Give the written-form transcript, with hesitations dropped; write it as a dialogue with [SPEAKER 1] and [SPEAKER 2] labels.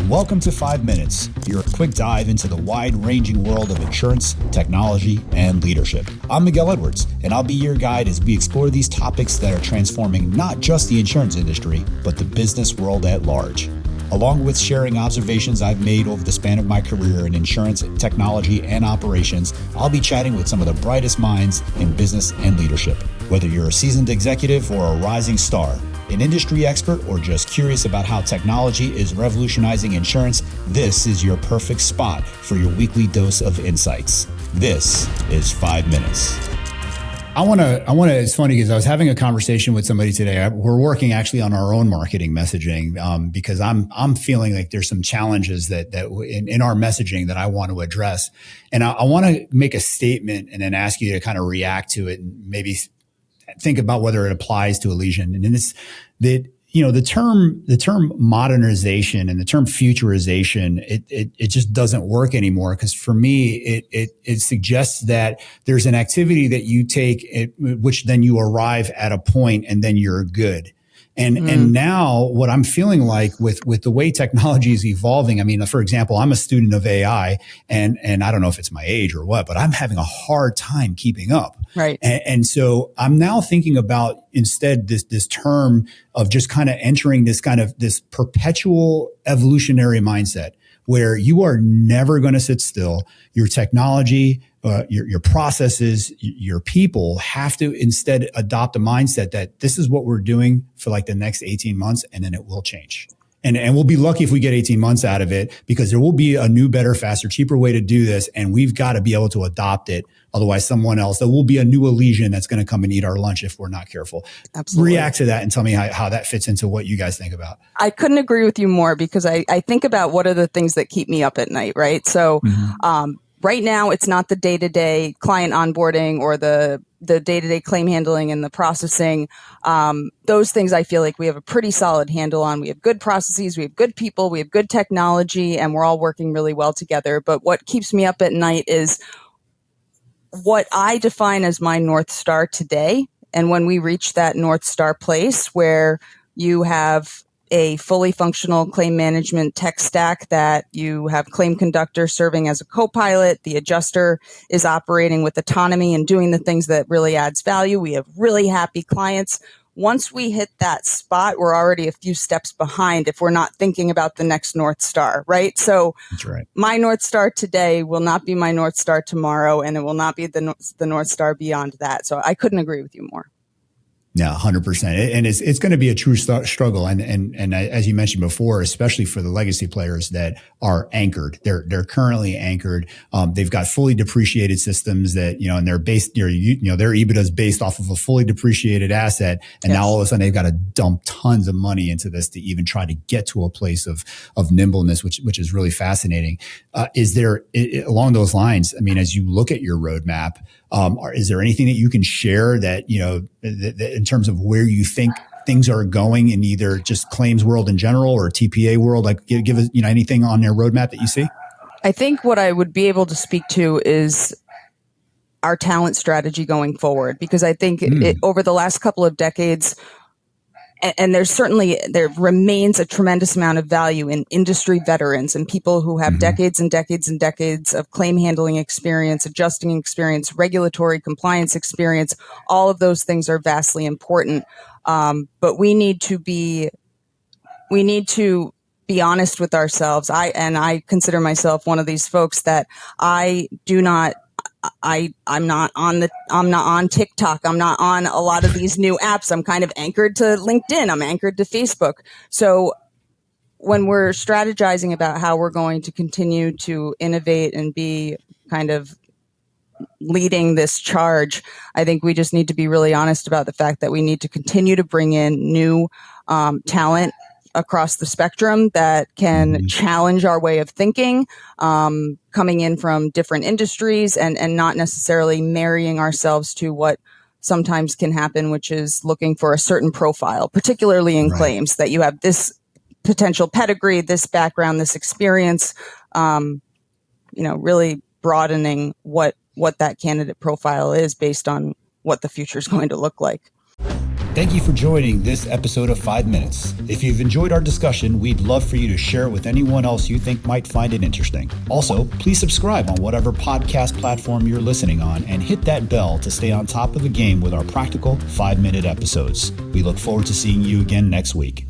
[SPEAKER 1] Welcome to 5 Minutes, your quick dive into the wide-ranging world of insurance, technology, and leadership. I'm Miguel Edwards, and I'll be your guide as we explore these topics that are transforming not just the insurance industry, but the business world at large. Along with sharing observations I've made over the span of my career in insurance, technology, and operations, I'll be chatting with some of the brightest minds in business and leadership. Whether you're a seasoned executive or a rising star, an industry expert, or just curious about how technology is revolutionizing insurance, this is your perfect spot for your weekly dose of insights. This is 5 Minutes. I want to, it's funny because I was having a conversation with somebody today. We're working actually on our own marketing messaging because I'm feeling like there's some challenges that in our messaging that I want to address. And I want to make a statement and then ask you to kind of react to it and maybe think about whether it applies to Elysian. And it's that, the term modernization and the term futurization, it just doesn't work anymore. Because for me, it suggests that there's an activity that you take, which then you arrive at a point and then you're good. And now what I'm feeling like with the way technology is evolving, I mean, for example, I'm a student of AI and I don't know if it's my age or what, but I'm having a hard time keeping up.
[SPEAKER 2] Right.
[SPEAKER 1] And so I'm now thinking about instead this term of just kind of entering this perpetual evolutionary mindset where you are never going to sit still. Your technology, your processes, your people have to instead adopt a mindset that this is what we're doing for like the next 18 months and then it will change. And we'll be lucky if we get 18 months out of it because there will be a new, better, faster, cheaper way to do this. And we've got to be able to adopt it. Otherwise, there will be a new Elysian that's going to come and eat our lunch if we're not careful.
[SPEAKER 2] Absolutely.
[SPEAKER 1] React to that and tell me how that fits into what you guys think about.
[SPEAKER 2] I couldn't agree with you more because I think about what are the things that keep me up at night, right? So right now, it's not the day-to-day client onboarding or the day-to-day claim handling and the processing. Those things I feel like we have a pretty solid handle on. We have good processes, we have good people, we have good technology, and we're all working really well together. But what keeps me up at night is what I define as my North Star today. And when we reach that North Star place where you have a fully functional claim management tech stack that you have claim conductor serving as a co-pilot, the adjuster is operating with autonomy and doing the things that really adds value. We have really happy clients. Once we hit that spot, we're already a few steps behind if we're not thinking about the next North Star, right? So
[SPEAKER 1] that's right. My
[SPEAKER 2] North Star today will not be my North Star tomorrow, and it will not be the North Star beyond that. So I couldn't agree with you more.
[SPEAKER 1] Yeah, 100%. And it's going to be a true struggle. And as you mentioned before, especially for the legacy players that are anchored, they're currently anchored. They've got fully depreciated systems that, and they're based, their EBITDA is based off of a fully depreciated asset. And Now all of a sudden they've got to dump tons of money into this to even try to get to a place of nimbleness, which is really fascinating. Is there, along those lines, I mean, as you look at your roadmap, is there anything that you can share that, in terms of where you think things are going in either just claims world in general or TPA world? Like give us, anything on your roadmap that you see?
[SPEAKER 2] I think what I would be able to speak to is our talent strategy going forward, because I think over the last couple of decades, and there remains a tremendous amount of value in industry veterans and people who have decades and decades and decades of claim handling experience, adjusting experience, regulatory compliance experience. All of those things are vastly important. But we need to be honest with ourselves. I consider myself one of these folks that I'm not on TikTok. I'm not on a lot of these new apps. I'm kind of anchored to LinkedIn. I'm anchored to Facebook. So when we're strategizing about how we're going to continue to innovate and be kind of leading this charge, I think we just need to be really honest about the fact that we need to continue to bring in new talent across the spectrum that can challenge our way of thinking, coming in from different industries and not necessarily marrying ourselves to what sometimes can happen, which is looking for a certain profile, particularly in claims, that you have this potential pedigree, this background, this experience, really broadening what that candidate profile is based on what the future is going to look like.
[SPEAKER 1] Thank you for joining this episode of 5 Minutes. If you've enjoyed our discussion, we'd love for you to share it with anyone else you think might find it interesting. Also, please subscribe on whatever podcast platform you're listening on and hit that bell to stay on top of the game with our practical 5-minute episodes. We look forward to seeing you again next week.